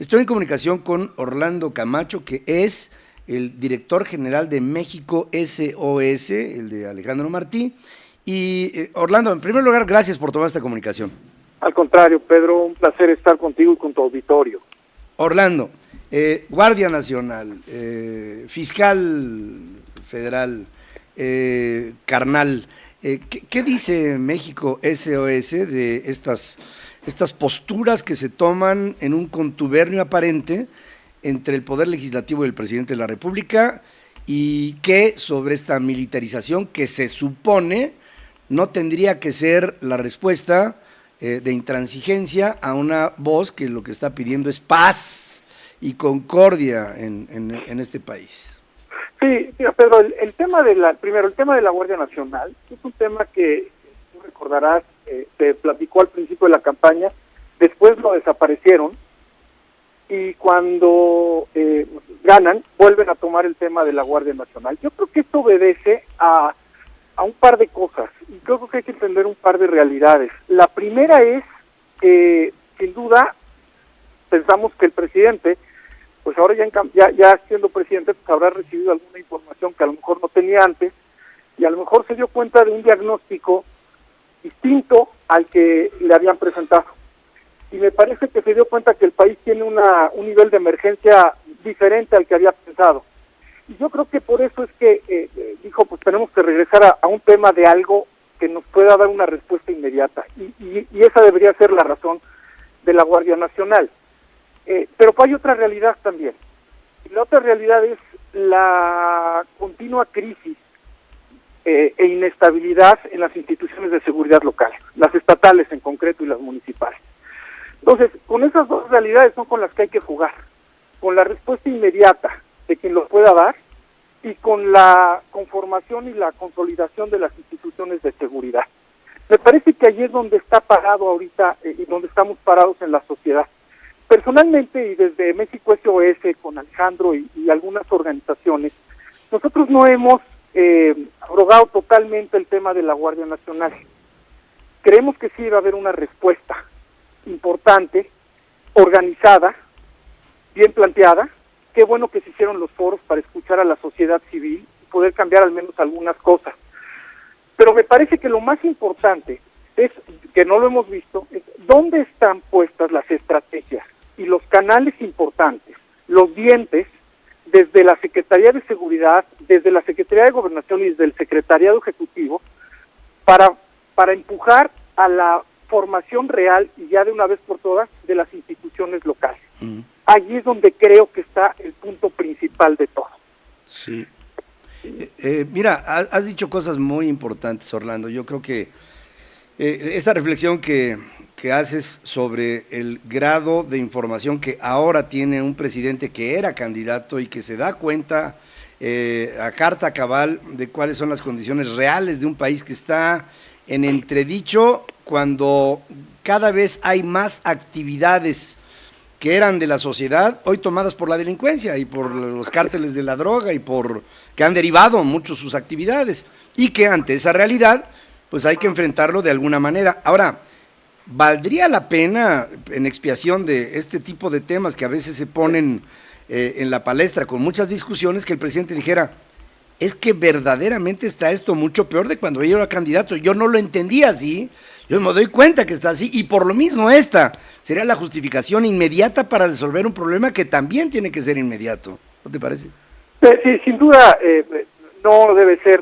Estoy en comunicación con Orlando Camacho, que es el director general de México SOS, el de Alejandro Martí. Y Orlando, en primer lugar, gracias por tomar esta comunicación. Al contrario, Pedro, un placer estar contigo y con tu auditorio. Orlando, Guardia Nacional, Fiscal Federal, carnal, ¿qué dice México SOS de estas posturas que se toman en un contubernio aparente entre el Poder Legislativo y el Presidente de la República, y qué sobre esta militarización que se supone no tendría que ser la respuesta de intransigencia a una voz que lo que está pidiendo es paz y concordia en este país? Sí, mira, Pedro, el tema de la Guardia Nacional es un tema que tú recordarás, se platicó al principio de la campaña, después lo desaparecieron, y cuando ganan, vuelven a tomar el tema de la Guardia Nacional. Yo creo que esto obedece a un par de cosas, y creo que hay que entender un par de realidades. La primera es que, sin duda, pensamos que el presidente, pues ahora ya siendo presidente, pues habrá recibido alguna información que a lo mejor no tenía antes, y a lo mejor se dio cuenta de un diagnóstico distinto al que le habían presentado. Y me parece que se dio cuenta que el país tiene un nivel de emergencia diferente al que había pensado. Y yo creo que por eso es que dijo, pues tenemos que regresar a un tema de algo que nos pueda dar una respuesta inmediata. Y esa debería ser la razón de la Guardia Nacional. Pero hay otra realidad también. Y la otra realidad es la continua crisis e inestabilidad en las instituciones de seguridad locales, las estatales en concreto y las municipales. Entonces, con esas dos realidades son con las que hay que jugar, con la respuesta inmediata de quien lo pueda dar y con la conformación y la consolidación de las instituciones de seguridad. Me parece que allí es donde está parado ahorita y donde estamos parados en la sociedad. Personalmente, y desde México SOS, con Alejandro y algunas organizaciones, nosotros no hemos abrogado totalmente el tema de la Guardia Nacional. Creemos que sí va a haber una respuesta importante, organizada, bien planteada. Qué bueno que se hicieron los foros para escuchar a la sociedad civil y poder cambiar al menos algunas cosas. Pero me parece que lo más importante es, que no lo hemos visto, es dónde están puestas las estrategias y los canales importantes, los dientes, desde la Secretaría de Seguridad, desde la Secretaría de Gobernación y desde el Secretariado Ejecutivo, para empujar a la formación real y ya de una vez por todas de las instituciones locales. Allí es donde creo que está el punto principal de todo. Sí. Mira, has dicho cosas muy importantes, Orlando. Yo creo que esta reflexión que haces sobre el grado de información que ahora tiene un presidente que era candidato y que se da cuenta a carta cabal de cuáles son las condiciones reales de un país que está en entredicho, cuando cada vez hay más actividades que eran de la sociedad, hoy tomadas por la delincuencia y por los cárteles de la droga, y por que han derivado mucho sus actividades, y que ante esa realidad pues hay que enfrentarlo de alguna manera. Ahora, ¿valdría la pena, en expiación de este tipo de temas que a veces se ponen en la palestra con muchas discusiones, que el presidente dijera: es que verdaderamente está esto mucho peor de cuando yo era candidato, yo no lo entendía así, yo me doy cuenta que está así, y por lo mismo esta sería la justificación inmediata para resolver un problema que también tiene que ser inmediato? ¿No te parece? Sí, sin duda no debe ser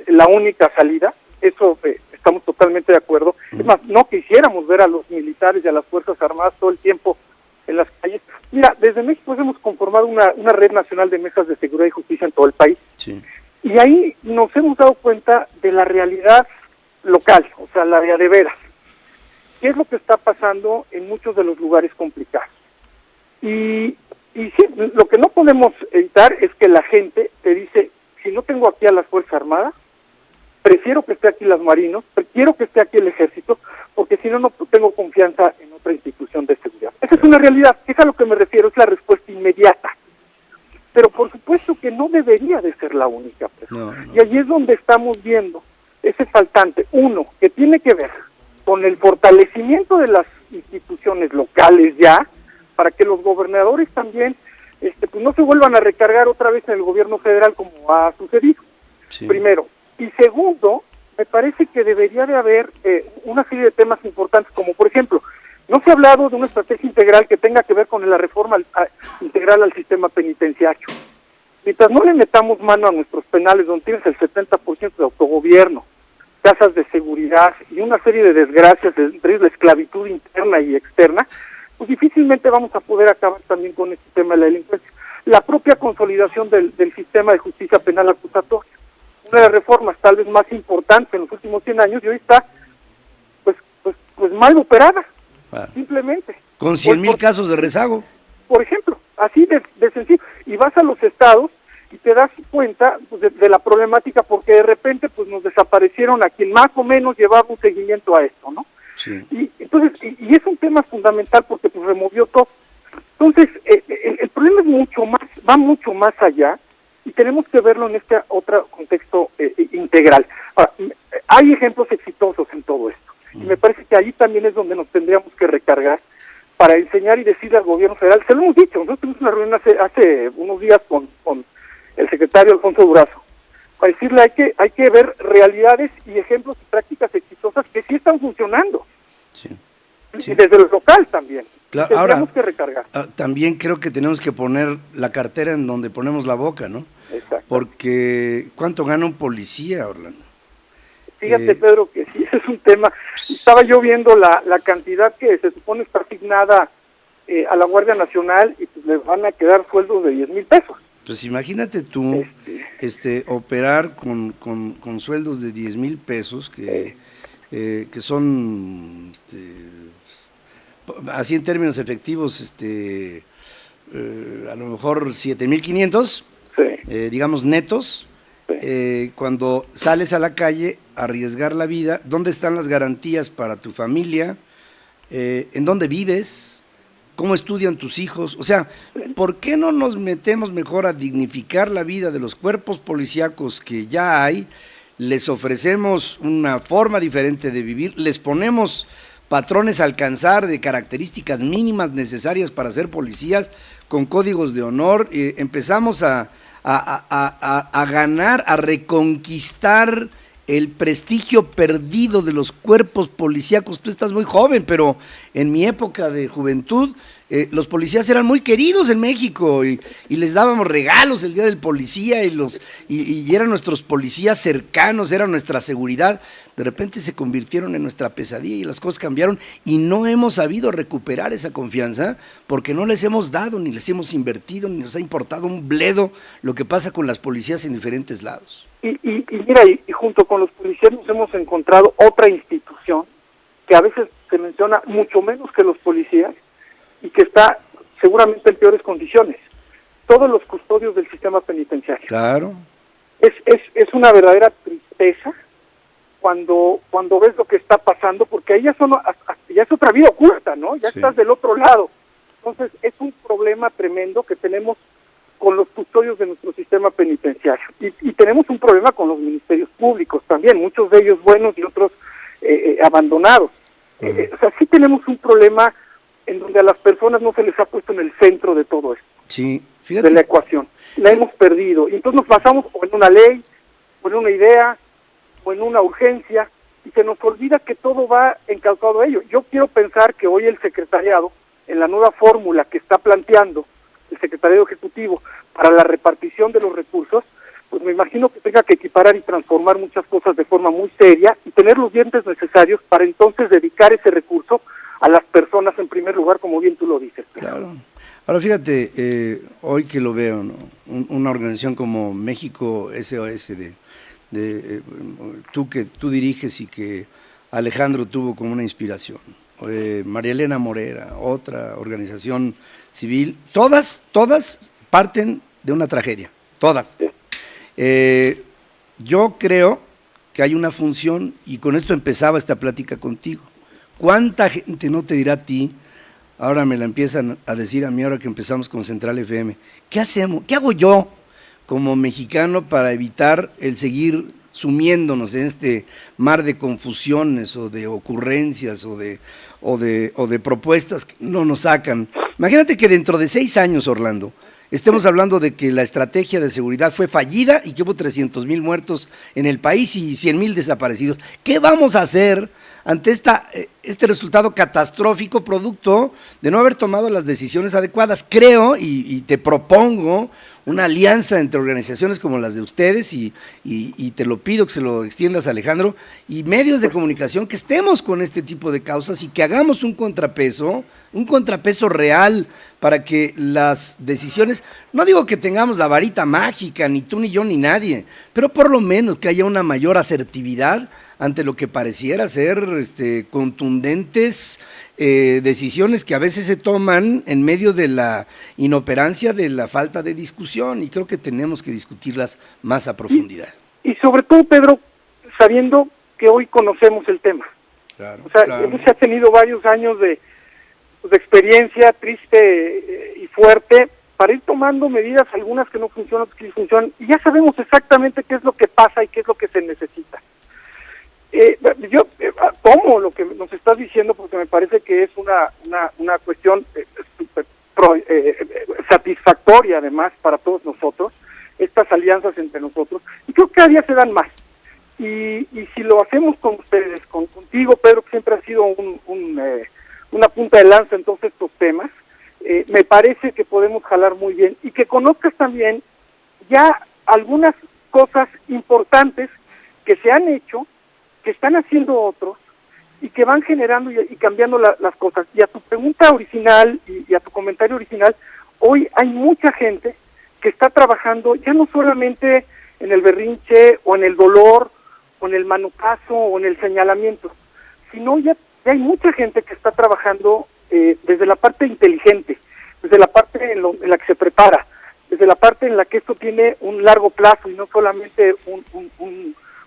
la única salida, eso estamos totalmente de acuerdo. Es más, no quisiéramos ver a los militares y a las Fuerzas Armadas todo el tiempo en las calles. Mira, desde México hemos conformado una red nacional de mesas de seguridad y justicia en todo el país. Sí. Y ahí nos hemos dado cuenta de la realidad local, o sea, la de veras. ¿Qué es lo que está pasando en muchos de los lugares complicados? Y sí, lo que no podemos evitar es que la gente te dice: si no tengo aquí a las Fuerzas Armadas, prefiero que esté aquí las Marinos, prefiero que esté aquí el Ejército, porque si no, no tengo confianza en otra institución de seguridad. Esa es una realidad, es a lo que me refiero, es la respuesta inmediata. Pero por supuesto que no debería de ser la única. No. Y allí es donde estamos viendo ese faltante, uno, que tiene que ver con el fortalecimiento de las instituciones locales ya, para que los gobernadores también pues no se vuelvan a recargar otra vez en el gobierno federal como ha sucedido. Sí. Primero. Y segundo, me parece que debería de haber una serie de temas importantes, como por ejemplo, no se ha hablado de una estrategia integral que tenga que ver con la reforma integral al sistema penitenciario. Mientras no le metamos mano a nuestros penales, donde tienes el 70% de autogobierno, tasas de seguridad y una serie de desgracias, entre la esclavitud interna y externa, pues difícilmente vamos a poder acabar también con este tema de la delincuencia. La propia consolidación del sistema de justicia penal acusatoria, una de las reformas tal vez más importantes en los últimos 100 años, y hoy está pues mal operada, simplemente. Con 100,000 casos de rezago. Por ejemplo, así de sencillo. Y vas a los estados y te das cuenta pues, de la problemática, porque de repente pues nos desaparecieron a quien más o menos llevaba un seguimiento a esto, ¿no? Sí. Y entonces, y es un tema fundamental porque pues removió todo. Entonces, el problema es va mucho más allá, y tenemos que verlo en este otro contexto integral. Ahora, hay ejemplos exitosos en todo esto, y me parece que ahí también es donde nos tendríamos que recargar para enseñar y decirle al gobierno federal. Se lo hemos dicho, nosotros tuvimos una reunión hace unos días con el secretario Alfonso Durazo, para decirle hay que ver realidades y ejemplos y prácticas exitosas que sí están funcionando. Sí. Sí. Y desde lo local también. Claro, tendríamos que recargar. También creo que tenemos que poner la cartera en donde ponemos la boca, ¿no? Exacto. Porque ¿cuánto gana un policía, Orlando? Fíjate, Pedro, que sí, ese es un tema. Estaba yo viendo la cantidad que se supone está asignada a la Guardia Nacional, y pues le van a quedar sueldos de 10,000 pesos. Pues imagínate tú operar con sueldos de 10,000 pesos que son así en términos efectivos a lo mejor 7,500, digamos netos. Cuando sales a la calle a arriesgar la vida, ¿dónde están las garantías para tu familia? ¿En dónde vives? ¿Cómo estudian tus hijos? O sea, ¿por qué no nos metemos mejor a dignificar la vida de los cuerpos policíacos que ya hay? Les ofrecemos una forma diferente de vivir, les ponemos patrones a alcanzar de características mínimas necesarias para ser policías, con códigos de honor, empezamos a ganar, a reconquistar el prestigio perdido de los cuerpos policíacos. Tú estás muy joven, pero en mi época de juventud, los policías eran muy queridos en México y les dábamos regalos el día del policía y eran nuestros policías cercanos, era nuestra seguridad. De repente se convirtieron en nuestra pesadilla y las cosas cambiaron, y no hemos sabido recuperar esa confianza porque no les hemos dado, ni les hemos invertido, ni nos ha importado un bledo lo que pasa con las policías en diferentes lados. Y mira, y junto con los policías nos hemos encontrado otra institución que a veces se menciona mucho menos que los policías y que está seguramente en peores condiciones: todos los custodios del sistema penitenciario. Claro. Es una verdadera tristeza cuando ves lo que está pasando, porque ahí ya es otra vida oculta, ¿no? Ya estás del otro lado. Entonces es un problema tremendo que tenemos con los custodios de nuestro sistema penitenciario, y tenemos un problema con los ministerios públicos también, muchos de ellos buenos y otros abandonados. O sea, sí tenemos un problema en donde a las personas no se les ha puesto en el centro de todo esto, sí, fíjate, de la ecuación. La hemos perdido, y entonces nos basamos o en una ley, o en una idea, o en una urgencia, y se nos olvida que todo va encalcado a ello. Yo quiero pensar que hoy el secretariado, en la nueva fórmula que está planteando el secretario ejecutivo para la repartición de los recursos, pues me imagino que tenga que equiparar y transformar muchas cosas de forma muy seria y tener los dientes necesarios para entonces dedicar ese recurso a las personas en primer lugar, como bien tú lo dices. Claro. Ahora fíjate, hoy que lo veo, ¿no? Una organización como México SOS, que tú diriges y que Alejandro tuvo como una inspiración, María Elena Morera, otra organización civil, todas parten de una tragedia, todas. Yo creo que hay una función, y con esto empezaba esta plática contigo. ¿Cuánta gente no te dirá a ti? Ahora me la empiezan a decir a mí, ahora que empezamos con Central FM. ¿Qué hacemos? ¿Qué hago yo como mexicano para evitar el seguir sumiéndonos en este mar de confusiones o de ocurrencias o de propuestas que no nos sacan. Imagínate que dentro de 6 años, Orlando, estemos hablando de que la estrategia de seguridad fue fallida y que hubo 300,000 muertos en el país y 100,000 desaparecidos. ¿Qué vamos a hacer ante este resultado catastrófico producto de no haber tomado las decisiones adecuadas? Creo y te propongo una alianza entre organizaciones como las de ustedes y te lo pido que se lo extiendas, Alejandro, y medios de comunicación, que estemos con este tipo de causas y que hagamos un contrapeso real para que las decisiones, no digo que tengamos la varita mágica, ni tú ni yo ni nadie, pero por lo menos que haya una mayor asertividad ante lo que pareciera ser contundentes decisiones que a veces se toman en medio de la inoperancia, de la falta de discusión, y creo que tenemos que discutirlas más a profundidad. Y sobre todo, Pedro, sabiendo que hoy conocemos el tema. Claro, o sea, claro. Se ha tenido varios años de experiencia triste y fuerte para ir tomando medidas, algunas que no funcionan, otras que sí funcionan, y ya sabemos exactamente qué es lo que pasa y qué es lo que se necesita. Yo tomo lo que nos estás diciendo porque me parece que es una cuestión satisfactoria además para todos nosotros, estas alianzas entre nosotros, y creo que cada día se dan más. Y si lo hacemos con ustedes, contigo, Pedro, que siempre ha sido una punta de lanza en todos estos temas, me parece que podemos jalar muy bien y que conozcas también ya algunas cosas importantes que se han hecho, que están haciendo otros y que van generando y cambiando las cosas. Y a tu pregunta original y a tu comentario original, hoy hay mucha gente que está trabajando ya no solamente en el berrinche o en el dolor o en el manotazo o en el señalamiento, sino ya hay mucha gente que está trabajando desde la parte inteligente, desde la parte en la que se prepara, desde la parte en la que esto tiene un largo plazo y no solamente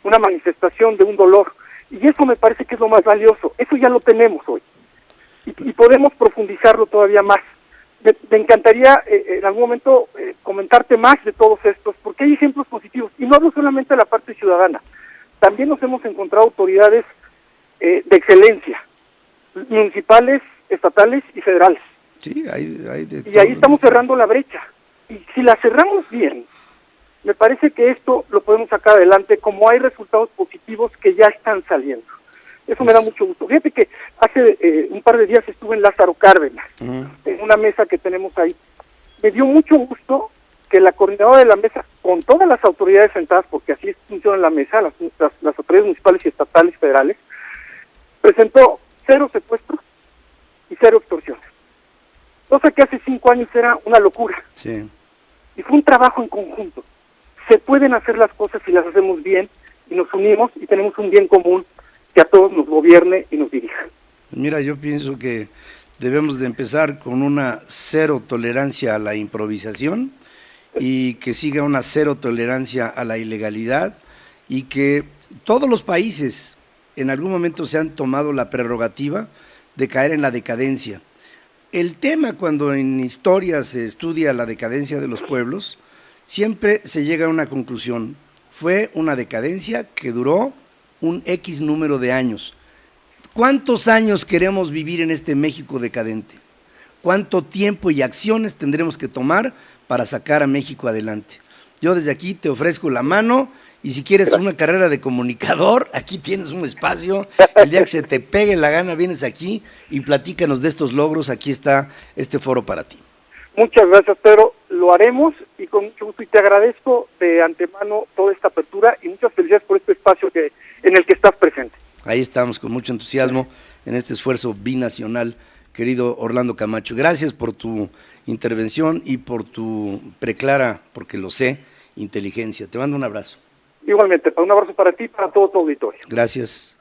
una manifestación de un dolor. Y eso me parece que es lo más valioso. Eso ya lo tenemos hoy. Y podemos profundizarlo todavía más. Me encantaría en algún momento comentarte más de todos estos, porque hay ejemplos positivos. Y no hablo solamente de la parte ciudadana. También nos hemos encontrado autoridades de excelencia, municipales, estatales y federales. Sí, hay de y ahí estamos cerrando la brecha. Y si la cerramos bien, me parece que esto lo podemos sacar adelante, como hay resultados positivos que ya están saliendo. Eso me da mucho gusto. Fíjate que hace un par de días estuve en Lázaro Cárdenas, en una mesa que tenemos ahí. Me dio mucho gusto que la coordinadora de la mesa, con todas las autoridades sentadas, porque así funciona la mesa, las autoridades municipales y estatales, federales, presentó 0 secuestros y 0 extorsiones. Cosa que hace 5 años era una locura. Sí. Y fue un trabajo en conjunto. Se pueden hacer las cosas si las hacemos bien y nos unimos y tenemos un bien común que a todos nos gobierne y nos dirija. Mira, yo pienso que debemos de empezar con una 0 tolerancia a la improvisación y que siga una 0 tolerancia a la ilegalidad, y que todos los países en algún momento se han tomado la prerrogativa de caer en la decadencia. El tema, cuando en historia se estudia la decadencia de los pueblos, siempre se llega a una conclusión: fue una decadencia que duró un X número de años. ¿Cuántos años queremos vivir en este México decadente? ¿Cuánto tiempo y acciones tendremos que tomar para sacar a México adelante? Yo desde aquí te ofrezco la mano, y si quieres una carrera de comunicador, aquí tienes un espacio. El día que se te pegue la gana, vienes aquí y platícanos de estos logros. Aquí está este foro para ti. Muchas gracias, Pedro. Lo haremos y con mucho gusto, y te agradezco de antemano toda esta apertura y muchas felicidades por este espacio en el que estás presente. Ahí estamos con mucho entusiasmo en este esfuerzo binacional, querido Orlando Camacho. Gracias por tu intervención y por tu preclara, porque lo sé, inteligencia. Te mando un abrazo. Igualmente, un abrazo para ti y para todo tu auditorio. Gracias.